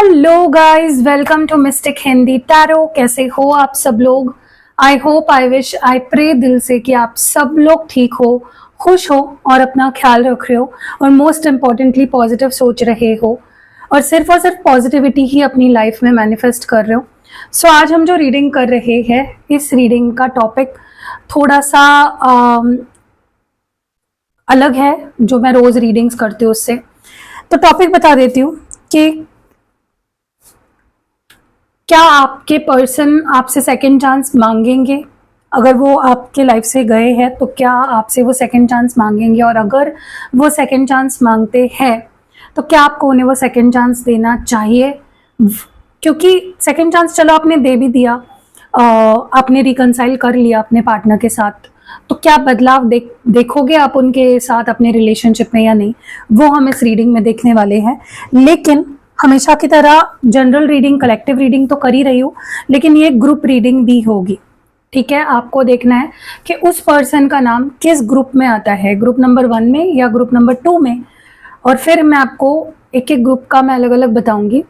Hello guys, welcome to mystic Hindi tarot. कैसे हो आप सब लोग? I hope, I wish, I pray दिल से कि आप सब लोग ठीक हो, खुश हो और अपना ख्याल रख रहे हो और मोस्ट इम्पॉर्टेंटली पॉजिटिव सोच रहे हो और सिर्फ पॉजिटिविटी ही अपनी लाइफ में मैनिफेस्ट कर रहे हो। सो आज हम जो रीडिंग कर रहे हैं, इस रीडिंग का टॉपिक थोड़ा सा अलग है जो मैं रोज रीडिंग्स करती हूँ उससे। तो टॉपिक बता देती हूँ कि क्या आपके पर्सन आपसे सेकंड चांस मांगेंगे। अगर वो आपके लाइफ से गए हैं तो क्या आपसे वो सेकंड चांस मांगेंगे, और अगर वो सेकंड चांस मांगते हैं तो क्या आपको उन्हें वो सेकंड चांस देना चाहिए। क्योंकि सेकंड चांस चलो आपने दे भी दिया, आपने रिकंसाइल कर लिया अपने पार्टनर के साथ, तो क्या बदलाव देखोगे आप उनके साथ अपने रिलेशनशिप में या नहीं, वो हम इस रीडिंग में देखने वाले हैं। लेकिन हमेशा की तरह जनरल रीडिंग, कलेक्टिव रीडिंग तो कर ही रही हूँ, लेकिन ये ग्रुप रीडिंग भी होगी। ठीक है, आपको देखना है कि उस पर्सन का नाम किस ग्रुप में आता है, ग्रुप नंबर 1 में या ग्रुप नंबर 2 में। और फिर मैं आपको एक एक ग्रुप का मैं अलग अलग बताऊंगी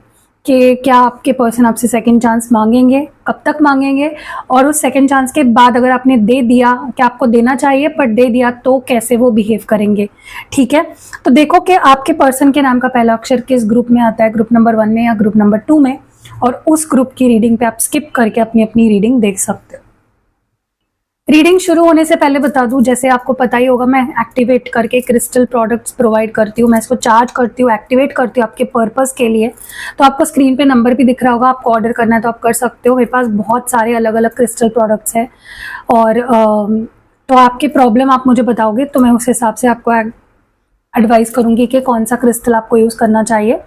कि क्या आपके पर्सन आपसे सेकंड चांस मांगेंगे, कब तक मांगेंगे, और उस सेकंड चांस के बाद अगर आपने दे दिया, क्या आपको देना चाहिए, पर दे दिया तो कैसे वो बिहेव करेंगे। ठीक है, तो देखो कि आपके पर्सन के नाम का पहला अक्षर किस ग्रुप में आता है, ग्रुप नंबर 1 में या ग्रुप नंबर 2 में, और उस ग्रुप की रीडिंग पे आप स्किप करके अपनी अपनी रीडिंग देख सकते हो। रीडिंग शुरू होने से पहले बता दूं, जैसे आपको पता ही होगा, मैं एक्टिवेट करके क्रिस्टल प्रोडक्ट्स प्रोवाइड करती हूँ, मैं इसको चार्ज करती हूँ, एक्टिवेट करती हूँ आपके पर्पस के लिए। तो आपको स्क्रीन पे नंबर भी दिख रहा होगा, आपको ऑर्डर करना है तो आप कर सकते हो। मेरे पास बहुत सारे अलग अलग क्रिस्टल प्रोडक्ट्स हैं, और तो आपकी प्रॉब्लम आप मुझे बताओगे तो मैं उस हिसाब से आपको एडवाइस करूंगी कि कौन सा क्रिस्टल आपको यूज़ करना चाहिए।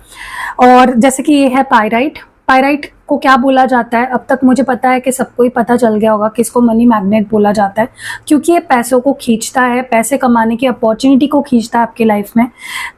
और जैसे कि ये है पायराइट। पायराइट को क्या बोला जाता है, अब तक मुझे पता है कि सबको ही पता चल गया होगा कि इसको मनी मैग्नेट बोला जाता है, क्योंकि ये पैसों को खींचता है, पैसे कमाने की अपॉर्चुनिटी को खींचता है आपकी लाइफ में।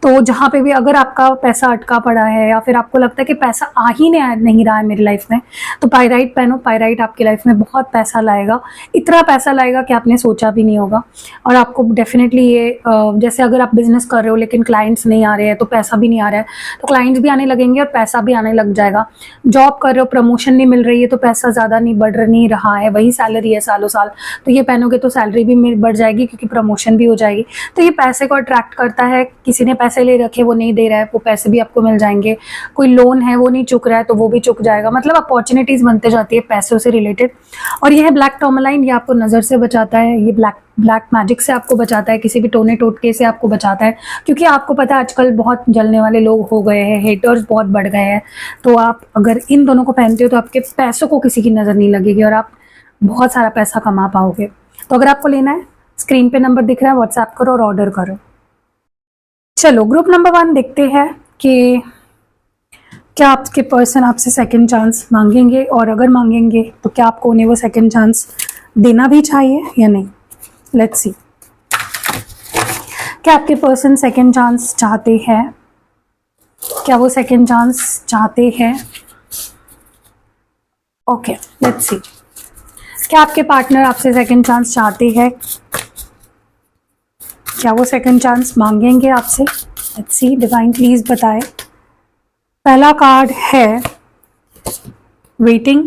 तो जहाँ पे भी अगर आपका पैसा अटका पड़ा है या फिर आपको लगता है कि पैसा आ ही नहीं रहा है मेरी लाइफ में, तो पायराइट पहनो। पायराइट आपकी लाइफ में बहुत पैसा लाएगा, इतना पैसा लाएगा कि आपने सोचा भी नहीं होगा। और आपको डेफिनेटली ये जैसे अगर आप बिजनेस कर रहे हो लेकिन क्लाइंट्स नहीं आ रहे हैं तो पैसा भी नहीं आ रहा है, तो क्लाइंट्स भी आने लगेंगे और पैसा भी आने लग जाएगा। जॉब कर रहे हो, प्रमोशन नहीं मिल रही है तो पैसा ज़्यादा नहीं बढ़ नहीं रहा है, वही सैलरी है सालों साल, तो ये पहनोगे तो सैलरी भी बढ़ जाएगी क्योंकि प्रमोशन भी हो जाएगी। तो ये पैसे को अट्रैक्ट करता है। किसी ने पैसे ले रखे, वो नहीं दे रहा है, वो पैसे भी आपको मिल जाएंगे। कोई लोन है वो नहीं चुक रहा है तो वो भी चुक जाएगा। मतलब अपॉर्चुनिटीज़ बनते जाती है पैसों से रिलेटेड। और ये है ब्लैक टर्मलाइन, ये आपको नज़र से बचाता है, ये ब्लैक मैजिक से आपको बचाता है, किसी भी टोने टोटके से आपको बचाता है। क्योंकि आपको पता है आजकल बहुत जलने वाले लोग हो गए हैं, हेटर्स बहुत बढ़ गए हैं। तो आप अगर इन दोनों को पहनते हो तो आपके पैसों को किसी की नज़र नहीं लगेगी और आप बहुत सारा पैसा कमा पाओगे। तो अगर आपको लेना है, स्क्रीन पे नंबर दिख रहा है, व्हाट्सएप करो और ऑर्डर करो। चलो ग्रुप नंबर 1 देखते हैं कि क्या आपके पर्सन आपसे सेकंड चांस मांगेंगे, और अगर मांगेंगे तो क्या आपको उन्हें वो सेकंड चांस देना भी चाहिए या नहीं। लेट्स सी, क्या आपके पर्सन सेकंड चांस चाहते हैं, क्या वो सेकंड चांस चाहते हैं। ओके, लेट्स सी, क्या आपके पार्टनर आपसे सेकंड चांस चाहते हैं, क्या वो सेकंड चांस मांगेंगे आपसे। लेट्स सी, डिवाइन प्लीज बताए। पहला कार्ड है वेटिंग,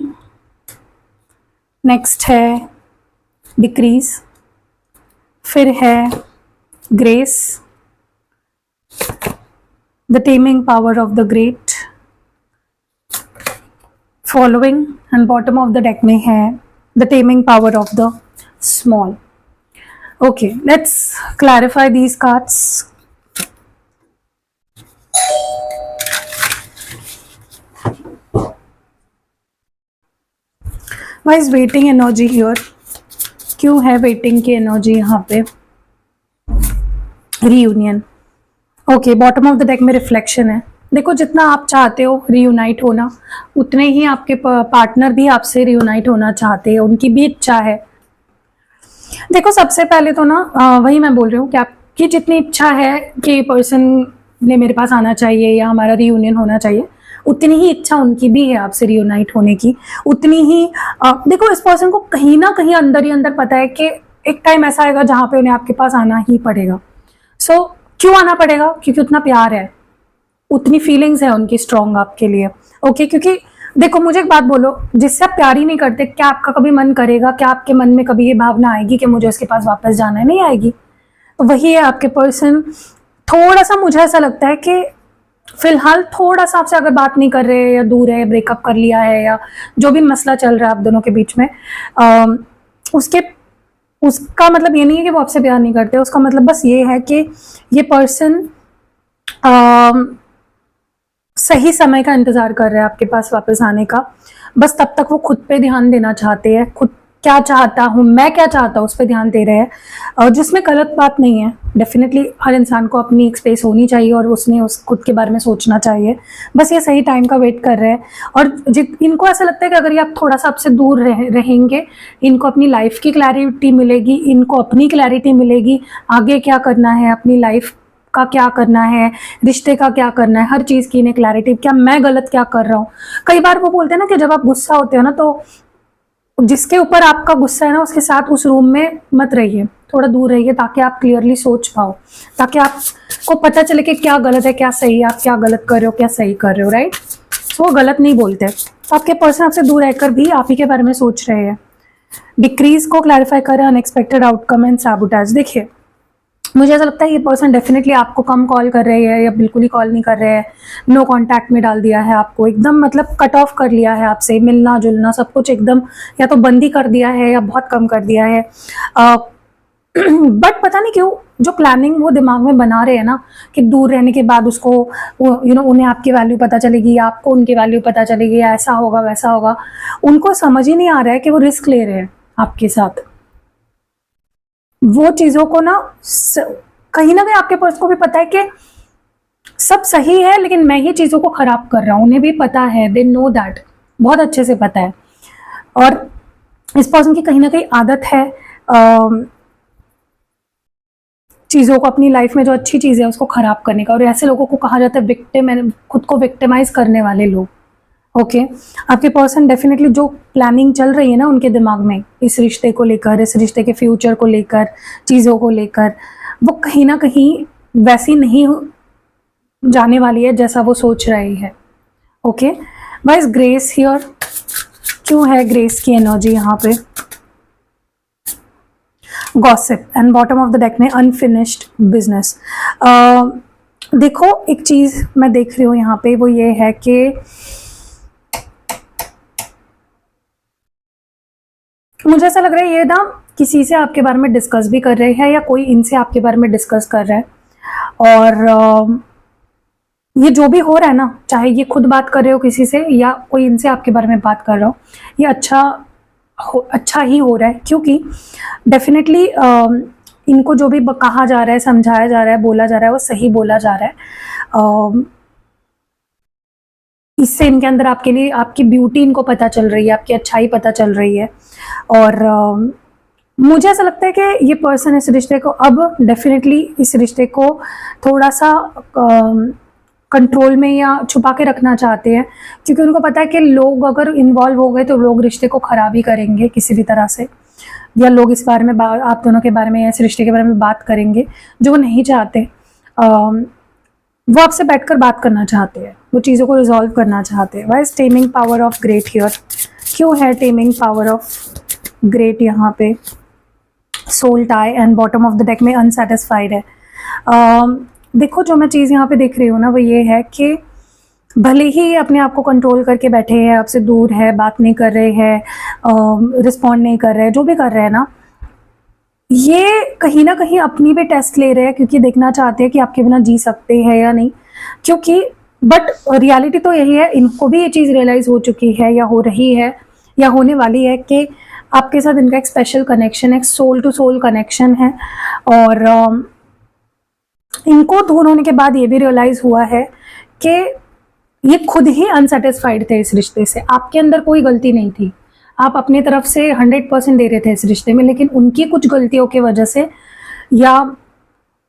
नेक्स्ट है डिक्रीज, फिर है grace, the taming power of the great, following, and bottom of the deck में है the taming power of the small. Okay, let's clarify these cards. Why is waiting energy here? क्यों है waiting की energy यहाँ पे? Reunion. Okay, bottom of the deck में reflection है। देखो, जितना आप चाहते हो रीयूनाइट होना, उतने ही आपके पार्टनर भी आपसे रीयूनाइट होना चाहते हैं, उनकी भी इच्छा है। देखो, सबसे पहले तो ना वही मैं बोल रही हूँ कि आपकी जितनी इच्छा है कि पर्सन ने मेरे पास आना चाहिए या हमारा रीयूनियन होना चाहिए, उतनी ही इच्छा उनकी भी है आपसे रियूनाइट होने की। उतनी ही देखो, इस पर्सन को कहीं ना कहीं अंदर ही अंदर पता है कि एक टाइम ऐसा आएगा जहाँ पे उन्हें आपके पास आना ही पड़ेगा। सो क्यों आना पड़ेगा? क्योंकि उतना प्यार है, उतनी फीलिंग्स है उनकी स्ट्रॉन्ग आपके लिए। ओके, क्योंकि देखो मुझे एक बात बोलो, जिससे आप प्यार ही नहीं करते, क्या आपका कभी मन करेगा, क्या आपके मन में कभी ये भावना आएगी कि मुझे उसके पास वापस जाना है? नहीं आएगी। तो वही है आपके पर्सन। थोड़ा सा मुझे ऐसा लगता है कि फिलहाल थोड़ा सा आपसे अगर बात नहीं कर रहे हैं या दूर है, ब्रेकअप कर लिया है या जो भी मसला चल रहा है आप दोनों के बीच में, उसका मतलब ये नहीं है कि वो आपसे प्यार नहीं करते। उसका मतलब बस ये है कि ये पर्सन सही समय का इंतजार कर रहे हैं आपके पास वापस आने का। बस तब तक वो खुद पे ध्यान देना चाहते हैं, खुद क्या चाहता हूँ मैं, क्या चाहता हूँ उस पर ध्यान दे रहे हैं, और जिसमें गलत बात नहीं है। डेफिनेटली हर इंसान को अपनी एक स्पेस होनी चाहिए और उसने उस खुद के बारे में सोचना चाहिए। बस ये सही टाइम का वेट कर रहे हैं। और इनको ऐसा लगता है कि अगर ये आप थोड़ा सा आपसे दूर रहेंगे, इनको अपनी लाइफ की क्लैरिटी मिलेगी, इनको अपनी क्लैरिटी मिलेगी, आगे क्या करना है, अपनी लाइफ का क्या करना है, रिश्ते का क्या करना है, हर चीज़ की इन्हें क्लैरिटी, क्या मैं गलत क्या कर रहा हूँ। कई बार वो बोलते हैं ना कि जब आप गुस्सा होते हो ना, तो जिसके ऊपर आपका गुस्सा है ना, उसके साथ उस रूम में मत रहिए, थोड़ा दूर रहिए, ताकि आप क्लियरली सोच पाओ, ताकि आपको पता चले कि क्या गलत है क्या सही है, आप क्या गलत कर रहे हो क्या सही कर रहे हो, राइट। तो वो गलत नहीं बोलते। तो आपके पर्सन आपसे दूर रहकर भी आप ही के बारे में सोच रहे हैं। डिक्रीज को क्लैरिफाई करें, अनएक्सपेक्टेड आउटकम एंड सैबोटेज। देखिए मुझे ऐसा लगता है ये पर्सन डेफिनेटली आपको कम कॉल कर रहे हैं या बिल्कुल ही कॉल नहीं कर रहे हैं, नो कांटेक्ट में डाल दिया है आपको, एकदम मतलब कट ऑफ कर लिया है आपसे, मिलना जुलना सब कुछ एकदम या तो बंद ही कर दिया है या बहुत कम कर दिया है। बट पता नहीं क्यों जो प्लानिंग वो दिमाग में बना रहे हैं ना, कि दूर रहने के बाद उसको उन्हें आपकी वैल्यू पता चलेगी, आपको उनकी वैल्यू पता चलेगी, ऐसा होगा वैसा होगा, उनको समझ ही नहीं आ रहा है कि वो रिस्क ले रहे हैं आपके साथ। वो चीज़ों को ना कहीं ना कहीं आपके पर्सन को भी पता है कि सब सही है, लेकिन मैं ही चीज़ों को खराब कर रहा हूँ, उन्हें भी पता है, दे नो दैट, बहुत अच्छे से पता है। और इस पर्सन की कहीं ना कहीं आदत है चीज़ों को, अपनी लाइफ में जो अच्छी चीज़ है उसको खराब करने का, और ऐसे लोगों को कहा जाता है विक्टिम, खुद को विक्टिमाइज करने वाले लोग। ओके, आपके पर्सन डेफिनेटली जो प्लानिंग चल रही है ना उनके दिमाग में इस रिश्ते को लेकर, इस रिश्ते के फ्यूचर को लेकर, चीज़ों को लेकर, वो कहीं ना कहीं वैसी नहीं जाने वाली है जैसा वो सोच रही है। Okay, why is grace here? क्यों है ग्रेस की एनर्जी यहाँ पे? Gossip and bottom of the deck में अनफिनिश्ड बिजनेस। देखो एक चीज़ मैं देख रही हूँ यहाँ पे, वो ये है कि मुझे ऐसा लग रहा है ये ना किसी से आपके बारे में डिस्कस भी कर रहे हैं, या कोई इनसे आपके बारे में डिस्कस कर रहा है। और ये जो भी हो रहा है ना, चाहे ये खुद बात कर रहे हो किसी से या कोई इनसे आपके बारे में बात कर रहा हो, ये अच्छा ही हो रहा है, क्योंकि डेफिनेटली इनको जो भी कहा जा रहा है, समझाया जा रहा है, बोला जा रहा है, वो सही बोला जा रहा है। इससे इनके अंदर आपके लिए आपकी ब्यूटी इनको पता चल रही है, आपकी अच्छाई पता चल रही है। और मुझे ऐसा लगता है कि ये पर्सन इस रिश्ते को अब डेफिनेटली इस रिश्ते को थोड़ा सा कंट्रोल में या छुपा के रखना चाहते हैं, क्योंकि उनको पता है कि लोग अगर इन्वॉल्व हो गए तो लोग रिश्ते को ख़राब ही करेंगे किसी भी तरह से, या लोग इस बारे में आप दोनों के बारे में या इस रिश्ते के बारे में बात करेंगे जो वो नहीं चाहते। वो आपसे बैठकर बात करना चाहते हैं, वो चीज़ों को रिजॉल्व करना चाहते हैं। Why is taming power of great here? क्यों है टेमिंग पावर ऑफ ग्रेट यहाँ पे? Soul tie and bottom of the deck में अनसेटिस्फाइड है। देखो जो मैं चीज़ यहाँ पे देख रही हूँ ना, वो ये है कि भले ही अपने आप को कंट्रोल करके बैठे हैं, आपसे दूर है, बात नहीं कर रहे हैं, रिस्पॉन्ड नहीं कर रहे हैं, जो भी कर रहे हैं ना, ये कहीं ना कहीं अपनी भी टेस्ट ले रहे हैं, क्योंकि देखना चाहते हैं कि आपके बिना जी सकते हैं या नहीं। क्योंकि बट रियलिटी तो यही है, इनको भी ये चीज़ रियलाइज़ हो चुकी है या हो रही है या होने वाली है कि आपके साथ इनका एक स्पेशल कनेक्शन है, एक सोल टू सोल कनेक्शन है। और इनको दूर होने के बाद ये भी रियलाइज़ हुआ है कि ये खुद ही अनसेटिस्फाइड थे इस रिश्ते से, आपके अंदर कोई गलती नहीं थी, आप अपनी तरफ से 100% दे रहे थे इस रिश्ते में, लेकिन उनकी कुछ गलतियों की वजह से, या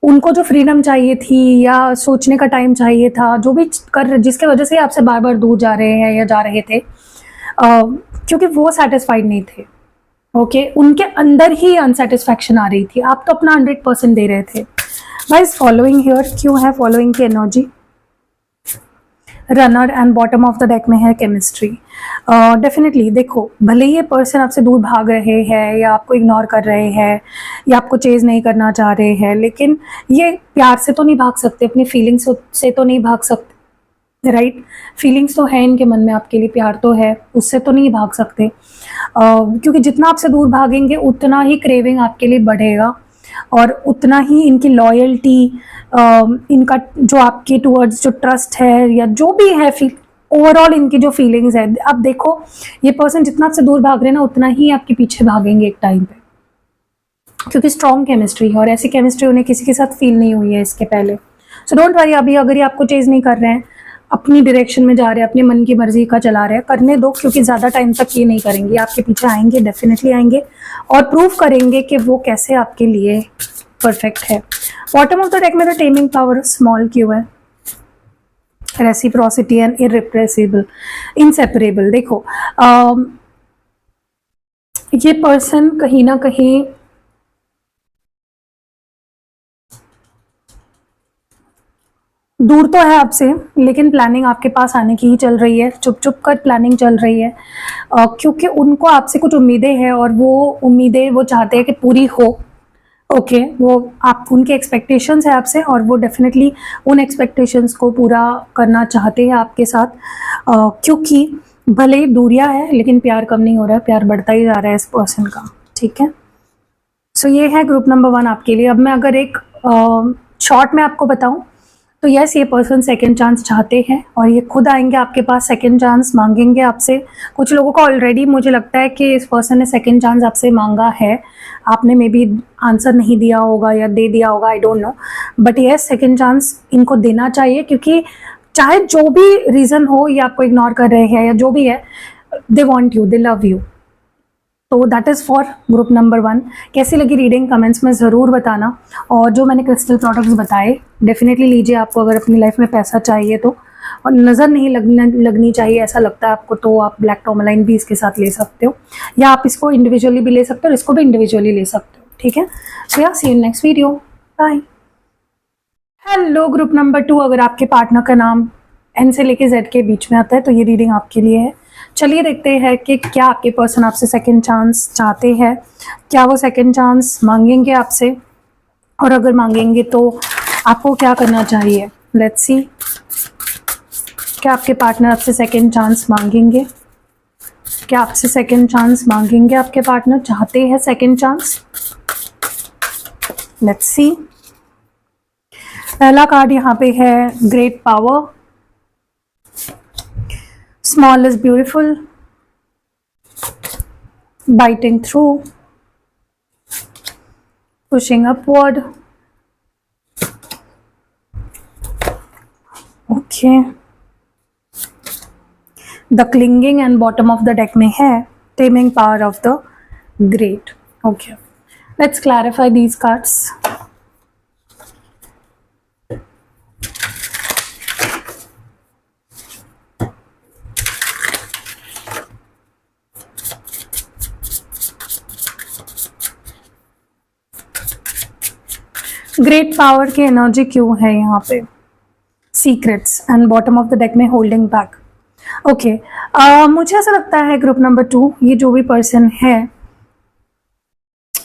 उनको जो फ्रीडम चाहिए थी या सोचने का टाइम चाहिए था, जो भी जिसके वजह से आपसे बार बार दूर जा रहे हैं या जा रहे थे, क्योंकि वो सेटिस्फाइड नहीं थे। ओके, उनके अंदर ही अनसेटिस्फैक्शन आ रही थी, आप तो अपना 100% दे रहे थे। Why is following here? क्यों है फॉलोइंग की energy? Runner and bottom of the deck में है केमिस्ट्री। डेफिनेटली देखो, भले ही ये पर्सन आपसे दूर भाग रहे हैं या आपको इग्नोर कर रहे हैं या आपको चेज नहीं करना चाह रहे हैं, लेकिन ये प्यार से तो नहीं भाग सकते, अपनी फीलिंग्स से तो नहीं भाग सकते, राइट? फीलिंग्स तो है इनके मन में आपके लिए, प्यार तो है, उससे तो नहीं भाग सकते। क्योंकि जितना आपसे दूर भागेंगे उतना ही क्रेविंग आपके लिए बढ़ेगा और उतना ही इनकी लॉयल्टी, इनका जो आपके टूवर्ड्स जो ट्रस्ट है या जो भी है, ओवरऑल इनकी जो फीलिंग्स है, अब देखो ये पर्सन जितना आपसे दूर भाग रहे हैं ना उतना ही आपके पीछे भागेंगे एक टाइम पे, क्योंकि स्ट्रॉन्ग केमिस्ट्री है और ऐसी केमिस्ट्री उन्हें किसी के साथ फील नहीं हुई है इसके पहले। सो डोंट वरी, अभी अगर ये आपको चेज नहीं कर रहे हैं, अपनी डायरेक्शन में जा रहे हैं, अपने मन की मर्जी का चला रहे हैं, करने दो, क्योंकि ज़्यादा टाइम तक ये नहीं करेंगे, आपके पीछे आएंगे, डेफिनेटली आएंगे और प्रूव करेंगे कि वो कैसे आपके लिए परफेक्ट है। बॉटम ऑफ द डेक में तो टेमिंग पावर स्मॉल क्यों है, रेसिप्रोसिटी एंड इररिप्रेसिबल, इनसेपरेबल। देखो ये पर्सन कहीं ना कहीं दूर तो है आपसे, लेकिन प्लानिंग आपके पास आने की ही चल रही है, चुप चुप कर प्लानिंग चल रही है, क्योंकि उनको आपसे कुछ उम्मीदें हैं और वो उम्मीदें वो चाहते हैं कि पूरी हो। ओके, वो आप उनके एक्सपेक्टेशंस है आपसे और वो डेफिनेटली उन एक्सपेक्टेशंस को पूरा करना चाहते हैं आपके साथ, क्योंकि भले ही दूरियां है लेकिन प्यार कम नहीं हो रहा है, प्यार बढ़ता ही जा रहा है इस पर्सन का। ठीक है, सो ये है ग्रुप नंबर 1 आपके लिए। अब मैं अगर एक शॉर्ट में आपको बताऊं तो यस, ये पर्सन सेकंड चांस चाहते हैं और ये खुद आएंगे आपके पास, सेकंड चांस मांगेंगे आपसे। कुछ लोगों का ऑलरेडी मुझे लगता है कि इस पर्सन ने सेकंड चांस आपसे मांगा है, आपने मे बी आंसर नहीं दिया होगा या दे दिया होगा, I don't know, but yes second chance इनको देना चाहिए, क्योंकि चाहे जो भी रीज़न हो, ये आपको इग्नोर कर रहे हैं या जो भी है, they want you, they love you. तो that is for group number 1। कैसी लगी रीडिंग कमेंट्स में ज़रूर बताना, और जो मैंने क्रिस्टल प्रोडक्ट्स बताए डेफिनेटली लीजिए, आपको अगर अपनी लाइफ में पैसा चाहिए तो, और नज़र नहीं लगनी चाहिए ऐसा लगता है आपको, तो आप ब्लैक टोरमलाइन भी इसके साथ ले सकते हो, या आप इसको इंडिविजुअली भी ले सकते हो और इसको भी इंडिविजुअली ले सकते हो। ठीक है, so yeah see you next video, bye. Hello group number 2, अगर आपके पार्टनर का नाम एन से लेके जेड के बीच में आता है तो ये रीडिंग आपके लिए है। चलिए देखते हैं कि क्या आपके पर्सन आपसे सेकंड चांस चाहते हैं, क्या वो सेकंड चांस मांगेंगे आपसे, और अगर मांगेंगे तो आपको क्या करना चाहिए। लेट्स सी, क्या आपके पार्टनर आपसे सेकंड चांस मांगेंगे, क्या आपसे सेकंड चांस मांगेंगे, आपके पार्टनर चाहते हैं सेकंड चांस। लेट्स सी, पहला कार्ड यहाँ पे है great power, small is beautiful, biting through, pushing upward, okay, the clinging and bottom of the deck में है taming power of the great। okay, let's clarify these cards। Great power की energy क्यों है यहाँ पे, secrets and bottom of the deck में holding back. Okay, मुझे ऐसा लगता है ग्रुप नंबर 2, ये जो भी पर्सन है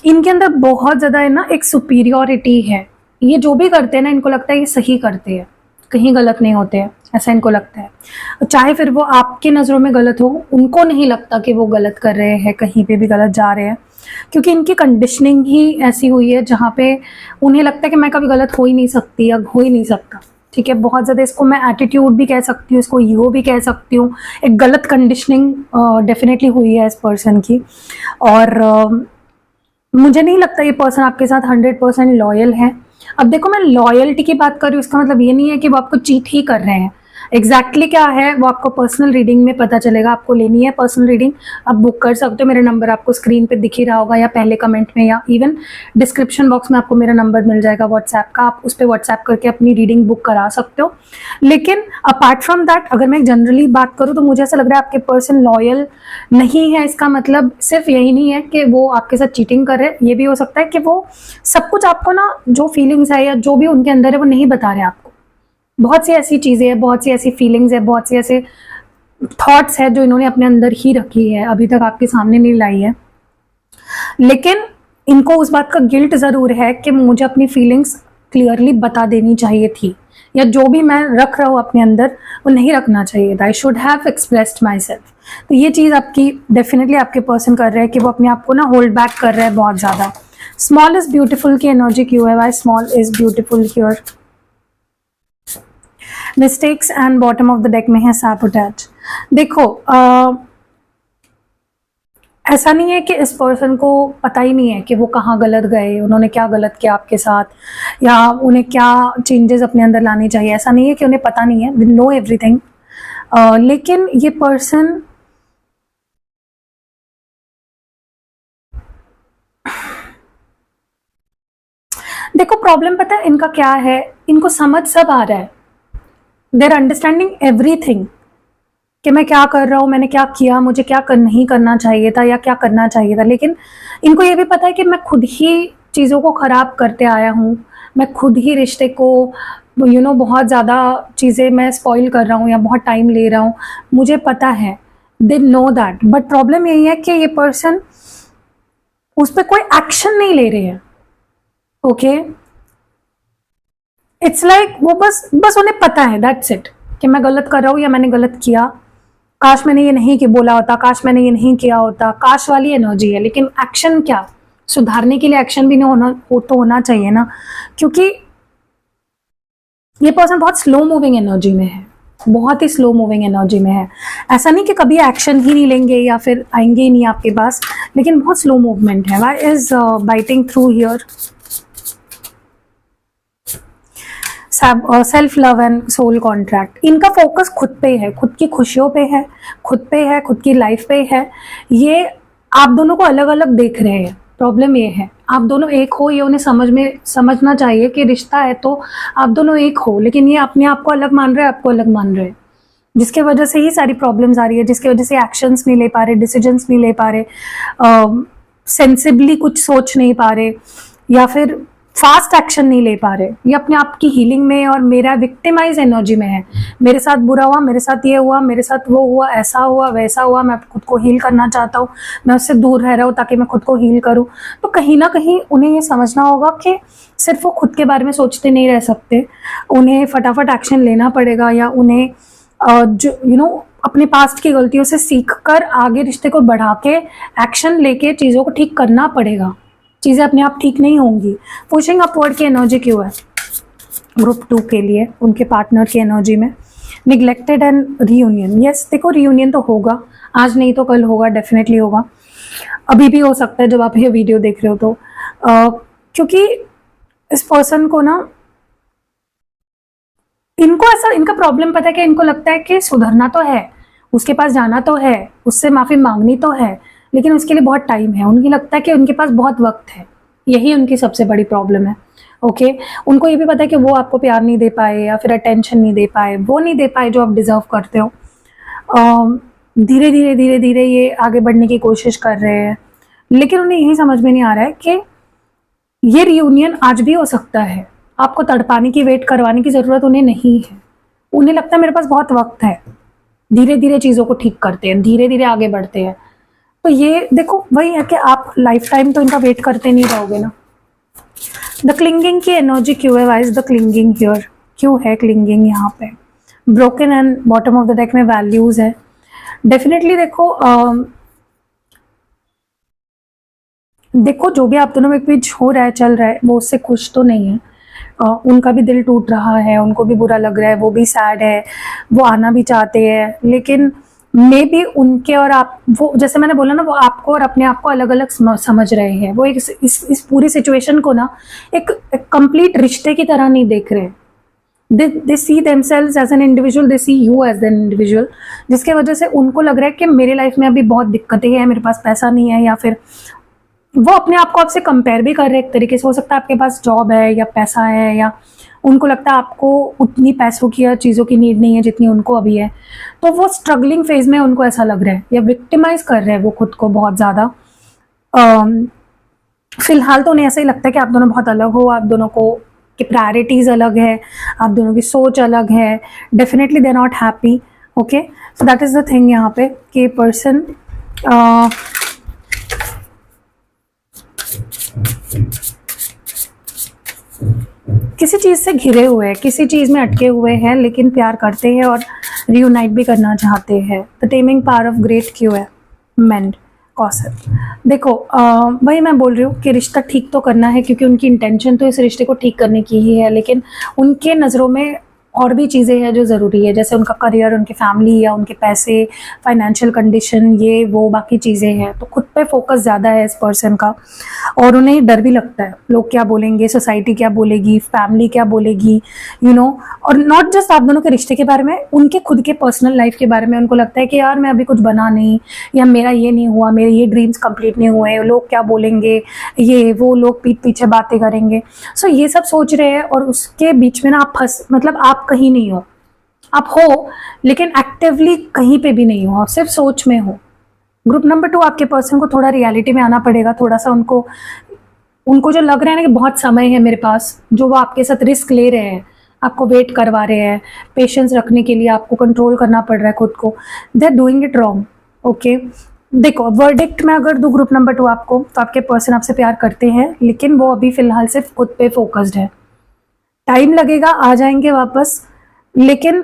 इनके अंदर बहुत ज़्यादा है ना एक सुपीरियरिटी है, ये जो भी करते हैं ना इनको लगता है ये सही करते हैं, कहीं गलत नहीं होते हैं, ऐसा इनको लगता है। चाहे फिर वो आपकी नज़रों में गलत हो, उनको नहीं लगता कि वो गलत कर रहे हैं, कहीं पे भी गलत जा रहे हैं, क्योंकि इनकी कंडीशनिंग ही ऐसी हुई है जहाँ पे उन्हें लगता है कि मैं कभी गलत हो ही नहीं सकती या हो ही नहीं सकता। ठीक है, बहुत ज़्यादा इसको मैं एटीट्यूड भी कह सकती हूँ, इसको ईगो भी कह सकती हूँ, एक गलत कंडीशनिंग डेफिनेटली हुई है इस पर्सन की। और मुझे नहीं लगता ये पर्सन आपके साथ 100% लॉयल है। अब देखो, मैं लॉयल्टी की बात कर रही हूँ, इसका मतलब ये नहीं है कि वो आपको चीट ही कर रहे हैं। एग्जैक्टली क्या है वो आपको पर्सनल रीडिंग में पता चलेगा। आपको लेनी है पर्सनल रीडिंग, आप बुक कर सकते हो, मेरा नंबर आपको स्क्रीन पे दिख ही रहा होगा, या पहले कमेंट में या इवन डिस्क्रिप्शन बॉक्स में आपको मेरा नंबर मिल जाएगा व्हाट्सएप का, आप उस पर व्हाट्सएप करके अपनी रीडिंग बुक करा सकते हो। लेकिन अपार्ट फ्रॉम दैट, अगर मैं जनरली बात करूँ तो मुझे ऐसा लग रहा है आपके पर्सन लॉयल नहीं है। इसका मतलब सिर्फ यही नहीं है कि वो आपके साथ चीटिंग कर रहे हैं, ये भी हो सकता है कि वो सब कुछ आपको ना, जो फीलिंग्स है या जो भी उनके अंदर है वो नहीं बता रहे आपको। बहुत सी ऐसी चीज़ें हैं, बहुत सी ऐसी फीलिंग्स है, बहुत सी ऐसे थॉट्स है जो इन्होंने अपने अंदर ही रखी है, अभी तक आपके सामने नहीं लाई है। लेकिन इनको उस बात का गिल्ट ज़रूर है कि मुझे अपनी फीलिंग्स क्लियरली बता देनी चाहिए थी, या जो भी मैं रख रहा हूँ अपने अंदर वो नहीं रखना चाहिए था। I should have expressed my self. तो ये चीज़ आपकी डेफिनेटली आपके पर्सन कर रहे हैं कि वो अपने आप को ना होल्ड बैक कर रहे हैं बहुत ज़्यादा। स्मॉल इज ब्यूटीफुल की एनर्जी क्यों है? Why small is beautiful here? Mistakes and bottom of the deck में है सैबोटेज। देखो ऐसा नहीं है कि इस पर्सन को पता ही नहीं है कि वो कहाँ गलत गए, उन्होंने क्या गलत किया आपके साथ, या उन्हें क्या चेंजेस अपने अंदर लाने चाहिए। ऐसा नहीं है कि उन्हें पता नहीं है, वी नो एवरीथिंग। लेकिन ये पर्सन देखो प्रॉब्लम पता है इनका क्या है, इनको समझ सब आ रहा है, दे आर अंडरस्टैंडिंग एवरीथिंग कि मैं क्या कर रहा हूँ, मैंने क्या किया, मुझे क्या नहीं करना चाहिए था या क्या करना चाहिए था। लेकिन इनको ये भी पता है कि मैं खुद ही चीज़ों को ख़राब करते आया हूँ, मैं खुद ही रिश्ते को बहुत ज़्यादा चीज़ें मैं स्पॉइल कर रहा हूँ या बहुत टाइम ले रहा हूँ, मुझे पता है, they know that. But problem यही है कि ये पर्सन उस पर कोई एक्शन नहीं ले रहे हैं। ओके, इट्स लाइक वो बस उन्हें पता है, दैट्स इट, कि मैं गलत कर रहा हूँ या मैंने गलत किया, काश मैंने ये नहीं कि बोला होता, काश मैंने ये नहीं किया होता, काश वाली एनर्जी है। लेकिन एक्शन क्या? सुधारने के लिए एक्शन भी नहीं होना चाहिए ना, क्योंकि ये पर्सन बहुत स्लो मूविंग एनर्जी में है, बहुत ही स्लो मूविंग एनर्जी में है। ऐसा नहीं कि कभी एक्शन ही नहीं लेंगे या फिर आएंगे ही नहीं आपके पास, लेकिन बहुत स्लो मूवमेंट है। Why is biting through here? Self love and soul contract. इनका फोकस खुद पे है, खुद की खुशियों पे है, खुद पे है, खुद की लाइफ पे है। ये आप दोनों को अलग अलग देख रहे हैं। प्रॉब्लम ये है आप दोनों एक हो, ये उन्हें समझना चाहिए कि रिश्ता है तो आप दोनों एक हो, लेकिन ये अपने आप को अलग मान रहे हैं, आपको अलग मान रहे हैं, जिसके वजह से ही सारी प्रॉब्लम्स आ रही है, जिसकी वजह से एक्शंस नहीं ले पा रहे, डिसीजंस नहीं ले पा रहे, सेंसिबली कुछ सोच नहीं पा रहे, या फिर फास्ट एक्शन नहीं ले पा रहे। ये अपने आप की हीलिंग में और मेरा विक्टिमाइज एनर्जी में है। मेरे साथ बुरा हुआ, मेरे साथ ये हुआ, मेरे साथ वो हुआ, ऐसा हुआ, वैसा हुआ, मैं खुद को हील करना चाहता हूँ, मैं उससे दूर रह रहा हूँ ताकि मैं खुद को हील करूँ। तो कहीं ना कहीं उन्हें ये समझना होगा कि सिर्फ वो खुद के बारे में सोचते नहीं रह सकते, उन्हें फटाफट एक्शन लेना पड़ेगा, या उन्हें जो अपने पास्ट की गलतियों से सीख कर आगे रिश्ते को बढ़ा के एक्शन लेके चीज़ों को ठीक करना पड़ेगा। चीज़ें अपने आप ठीक नहीं होंगी। पुशिंग अपवर्ड की एनर्जी क्यों है ग्रुप 2 के लिए उनके पार्टनर की एनर्जी में? Neglected and reunion. यस, देखो रीयूनियन तो होगा, आज नहीं तो कल होगा, डेफिनेटली होगा, अभी भी हो सकता है जब आप ये वीडियो देख रहे हो तो। क्योंकि इस पर्सन को ना, इनको ऐसा, इनका प्रॉब्लम पता है कि इनको लगता है कि सुधरना तो है, उसके पास जाना तो है, उससे माफ़ी मांगनी तो है, लेकिन उसके लिए बहुत टाइम है। उनकी लगता है कि उनके पास बहुत वक्त है, यही उनकी सबसे बड़ी प्रॉब्लम है। ओके, उनको ये भी पता है कि वो आपको प्यार नहीं दे पाए या फिर अटेंशन नहीं दे पाए, वो नहीं दे पाए जो आप डिजर्व करते हो। धीरे धीरे धीरे धीरे ये आगे बढ़ने की कोशिश कर रहे हैं, लेकिन उन्हें यही समझ में नहीं आ रहा है कि ये रियूनियन आज भी हो सकता है। आपको तड़पाने की, वेट करवाने की ज़रूरत उन्हें नहीं है। उन्हें लगता है मेरे पास बहुत वक्त है, धीरे धीरे चीज़ों को ठीक करते हैं, धीरे धीरे आगे बढ़ते हैं। तो ये देखो वही है कि आप लाइफ टाइम तो इनका वेट करते नहीं रहोगे ना। द क्लिंगिंग की एनर्जी क्यों है? Why is the clinging here? क्यों है क्लिंगिंग यहाँ पे? Broken and bottom of the deck में वैल्यूज है। डेफिनेटली देखो जो भी आप दोनों में बीच हो रहा है, चल रहा है, वो उससे खुश तो नहीं है। उनका भी दिल टूट रहा है, उनको भी बुरा लग रहा है, वो भी सैड है, वो आना भी चाहते हैं, लेकिन मे बी उनके और आप, वो जैसे मैंने बोला ना, वो आपको और अपने आप को अलग अलग समझ रहे हैं। वो इस पूरी सिचुएशन को ना एक कंप्लीट रिश्ते की तरह नहीं देख रहे। They see themselves as an individual, they see you as an individual, जिसके वजह से उनको लग रहा है कि मेरे लाइफ में अभी बहुत दिक्कतें हैं, मेरे पास पैसा नहीं है, या फिर वो अपने आप को आपसे कंपेयर भी कर रहे हैं एक तरीके से। हो सकता है आपके पास जॉब है या पैसा है, या उनको लगता है आपको उतनी पैसों की या चीज़ों की नीड नहीं है जितनी उनको अभी है। तो वो स्ट्रगलिंग फेज में उनको ऐसा लग रहा है, या विक्टिमाइज कर रहे हैं वो खुद को बहुत ज़्यादा। फिलहाल तो उन्हें ऐसा ही लगता है कि आप दोनों बहुत अलग हो, आप दोनों को कि प्रायोरिटीज़ अलग है, आप दोनों की सोच अलग है, definitely they are not happy. Okay, so that is the thing यहाँ पे कि पर्सन किसी चीज़ से घिरे हुए हैं, किसी चीज़ में अटके हुए हैं, लेकिन प्यार करते हैं और रियूनाइट भी करना चाहते हैं। The taming power of great क्यों है, मेंड कॉसेप। देखो भाई मैं बोल रही हूँ कि रिश्ता ठीक तो करना है, क्योंकि उनकी इंटेंशन तो इस रिश्ते को ठीक करने की ही है, लेकिन उनके नज़रों में और भी चीज़ें हैं जो ज़रूरी है, जैसे उनका करियर, उनकी फैमिली या उनके पैसे, फाइनेंशियल कंडीशन, ये वो बाकी चीज़ें हैं। तो खुद पे फोकस ज़्यादा है इस पर्सन का, और उन्हें डर भी लगता है लोग क्या बोलेंगे, सोसाइटी क्या बोलेगी, फैमिली क्या बोलेगी, यू नो। और नॉट जस्ट आप दोनों के रिश्ते के बारे में, उनके खुद के पर्सनल लाइफ के बारे में उनको लगता है कि यार मैं अभी कुछ बना नहीं, या मेरा ये नहीं हुआ, मेरे ये ड्रीम्स कंप्लीट नहीं हुए, लोग क्या बोलेंगे, ये वो लोग पीठ पीछे बातें करेंगे। सो ये सब सोच रहे हैं, और उसके बीच में ना आप मतलब आप कहीं नहीं हो, आप हो लेकिन एक्टिवली कहीं पे भी नहीं हो, आप सिर्फ सोच में हो। ग्रुप नंबर 2 आपके पर्सन को थोड़ा रियलिटी में आना पड़ेगा, थोड़ा सा उनको जो लग रहा है ना कि बहुत समय है मेरे पास, जो वो आपके साथ रिस्क ले रहे हैं, आपको वेट करवा रहे हैं, पेशेंस रखने के लिए आपको कंट्रोल करना पड़ रहा है खुद को, they are doing it wrong. Okay, देखो वर्डिक्ट में अगर दो ग्रुप नंबर 2 आपको, तो आपके पर्सन आपसे प्यार करते हैं, लेकिन वो अभी फिलहाल सिर्फ खुद पे फोकस्ड है। टाइम लगेगा, आ जाएंगे वापस, लेकिन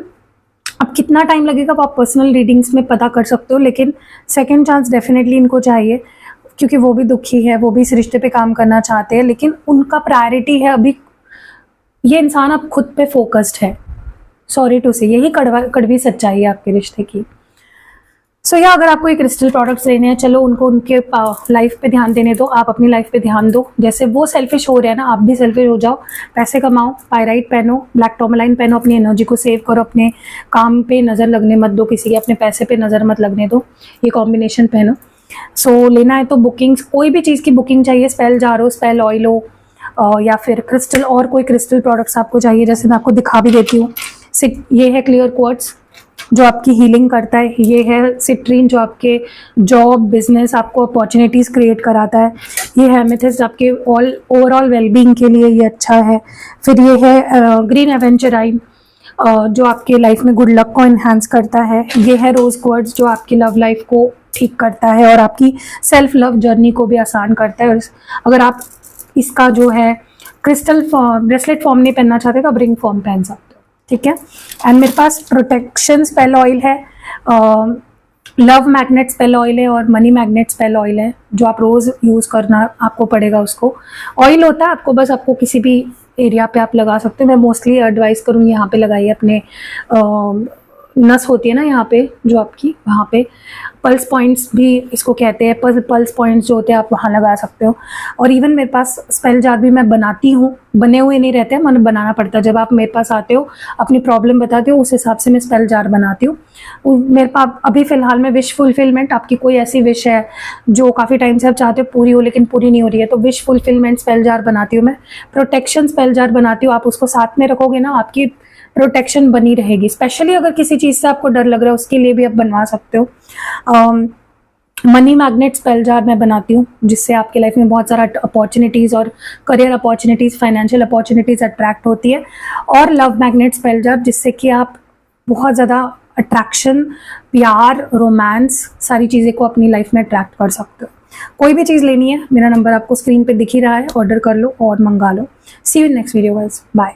अब कितना टाइम लगेगा वो आप पर्सनल रीडिंग्स में पता कर सकते हो, लेकिन सेकंड चांस डेफिनेटली इनको चाहिए, क्योंकि वो भी दुखी है, वो भी इस रिश्ते पे काम करना चाहते हैं, लेकिन उनका प्रायोरिटी है अभी ये इंसान अब खुद पे फोकस्ड है। सॉरी टू से, यही कड़वी सच्चाई है आपके रिश्ते की। सो या अगर आपको एक क्रिस्टल प्रोडक्ट्स लेने हैं, चलो उनको उनके लाइफ पे ध्यान देने दो, आप अपनी लाइफ पे ध्यान दो। जैसे वो सेल्फिश हो रहे हैं ना, आप भी सेल्फिश हो जाओ, पैसे कमाओ, पायराइट पहनो, ब्लैक टॉर्मलाइन पहनो, अपनी एनर्जी को सेव करो, अपने काम पे नज़र लगने मत दो किसी के, अपने पैसे पे नज़र मत लगने दो, ये कॉम्बिनेशन पहनो। सो लेना है तो बुकिंग्स, कोई भी चीज़ की बुकिंग चाहिए, स्पेल जार हो, स्पेल ऑयल हो, या फिर क्रिस्टल, और कोई क्रिस्टल प्रोडक्ट्स आपको चाहिए, जैसे मैं आपको दिखा भी देती हूँ। ये है क्लियर क्वार्ट्ज जो आपकी हीलिंग करता है, ये है सिट्रीन जो आपके जॉब, बिजनेस, आपको अपॉर्चुनिटीज़ क्रिएट कराता है, ये है एमेथिस्ट आपके ओवरऑल वेलबींग के लिए ये अच्छा है। फिर ये है ग्रीन एवेंचराइन जो आपके लाइफ में गुड लक को इन्हांस करता है। ये है रोज क्वार्ट्ज जो आपकी लव लाइफ को ठीक करता है और आपकी सेल्फ लव जर्नी को भी आसान करता है। और अगर आप इसका जो है क्रिस्टल ब्रेसलेट फॉर्म नहीं पहनना चाहते तो आप रिंग फॉर्म पहन सकते हो, ठीक है। एंड मेरे पास प्रोटेक्शन स्पेल ऑयल है, लव मैग्नेट स्पेल ऑयल है और मनी मैग्नेट स्पेल ऑयल है, जो आप रोज़ यूज़ करना आपको पड़ेगा। उसको ऑयल होता है, आपको बस आपको किसी भी एरिया पे आप लगा सकते हैं। मैं मोस्टली एडवाइस करूँगी यहाँ पे लगाइए, अपने नस होती है ना यहाँ पे जो आपकी, वहाँ पे पल्स पॉइंट्स भी इसको कहते हैं, पल्स पॉइंट्स जो होते हैं आप वहाँ लगा सकते हो। और इवन मेरे पास स्पेल जार भी मैं बनाती हूँ, बने हुए नहीं रहते हैं, मैंने बनाना पड़ता है। जब आप मेरे पास आते हो, अपनी प्रॉब्लम बताते हो, उस हिसाब से मैं स्पेल जार बनाती हूँ। मेरे पास अभी फ़िलहाल में विश फुलफिलमेंट, आपकी कोई ऐसी विश है जो काफ़ी टाइम से आप चाहते हो पूरी हो लेकिन पूरी नहीं हो रही है, तो विश फुलफिलमेंट स्पेल जार बनाती हूँ मैं। प्रोटेक्शन स्पेल जार बनाती हूँ, आप उसको साथ में रखोगे ना, आपकी प्रोटेक्शन बनी रहेगी। स्पेशली अगर किसी चीज़ से आपको डर लग रहा है, उसके लिए भी आप बनवा सकते हो। मनी मैग्नेट स्पेल जार मैं बनाती हूँ, जिससे आपके लाइफ में बहुत सारा अपॉर्चुनिटीज़ और career opportunities, financial opportunities attract होती है। और लव मैग्नेट स्पेल जार, जिससे कि आप बहुत ज़्यादा अट्रैक्शन, प्यार, रोमांस, सारी चीज़ें को अपनी लाइफ में अट्रैक्ट कर सकते हो। कोई भी चीज़ लेनी है, मेरा नंबर आपको स्क्रीन पे दिख ही रहा है, ऑर्डर कर लो और मंगा लो। See you in next video guys, bye.